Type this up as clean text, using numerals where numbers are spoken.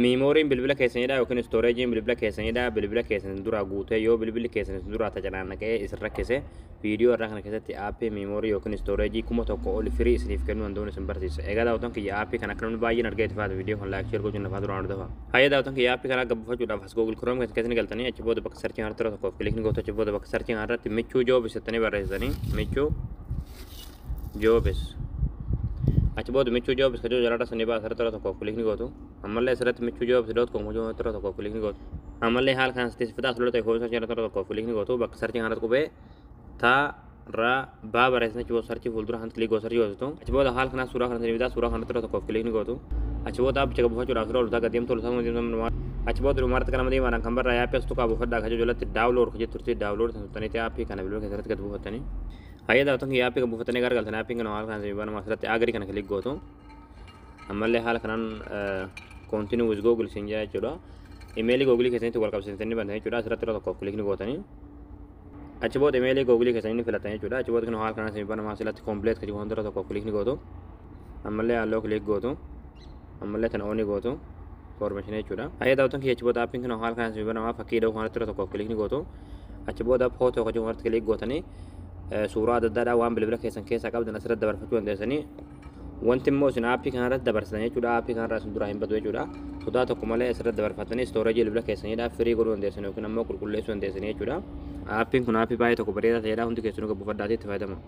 Miimooriin bilbila keessanidha yookiin stooreejiin bilbila keessanidha. Bilbila keessan dura guutee yoo bilbilli keessan dura tajaajilannaqee isin rakkise viidiyoo irraa kana keessatti aappii miimoorii yookiin stooreejii 1000 ol firii isiniif kennuu danda'uun isin barsiisa. Egaa daawwattoon kiyya aappii kana akka namni baay'een argee itti fayyadamu viidiyoo kan laayik sheer gochuun nafaa duraan hordofa. Hayya daawwattoon kiyya aappii kana gabbuufachuudhaaf as Google Chrome keessatti galtanii achi booda bakka sarchiin hartara tokkoof kilikni gootu achi booda bakka sarchiin harratti michuu joobis jettanii barreessanii michuu joobis. Achi booda michuu joobis kajoo jalaadha sanii baasa hartara tokkoof kilikni gootu. Ammallee asirratti michuu joobis.com hojii hartara tokkoof kilikni gootu. Ammallee haala kan asitti fitaa sulula ta'e ho'isaa hartara tokkoof kilikni gootu bakka sarchiin harratti qubee taa ra baa barreessanii achi booda sarchii fuuldura hanti kilik gootu sarchii gootu. Achi booda haala kanaa suuraa kana sanii bitaa suuraa kana hartara tokkoof kilikni gootu. Achi booda abbicha gabbuufachuudhaaf sura olutaa gadeemtu olutaa gadeemtu achi booda dhumarratti kana madiimaan kan barraa yaappii as tuqaa buufadhaa kajoo jalatti daawulood kajee turtii daawulood kan tuttanii aappii kana bilbila keessatti gad buufattanii. Hayya daawwattoon kiyya aappii kan buufattanii gargaltan aappii kana haala kana sanii banama asirratti agarii kana kilik gootu. Ammallee haala kanaan continue with Google isin jaa jechuudha. Imeelii Google keessanitti wal qabsiisanii bantanii jechuudha. Asirratti yeroo tokko kilikni gootanii. Achi booda imeelii Google keessanii filatanii jechuudha. Achi booda kan haala kanaan isin banama asirratti complete kan jiru hundara tokko kilikni gootu. Ammallee halluu kilik gootu. Ammallee tan oonii gootu. Information jechuudha. Hayya daawwattoon kiyya achi booda aappiin kan haala kanaan isin banama fakkii dha'u kanatti yeroo tokko kilikni gootu. Achi booda footoo kan jiru irratti kilik gootanii suuraa adda addaadhaa waan bilbila keessan keessaa qabdan asirratti dabarfachuu dandeessanii. Wanti immoo isin aappii kana irratti dabarsan jechuudha. Aappii kana irraa isin duraa hin badu jechuudha. Sodaa tokko malee asirratti dabarfatanii stooreejii bilbila keessaniidhaaf firii godhuu dandeessan yookiin ammoo qulqulleessuu dandeessan jechuudha. Aappiin kun aappii baay'ee tokko bareedaa ta'edha. Hundi keessanuu gabbuufadhaatii itti fayyadamaa.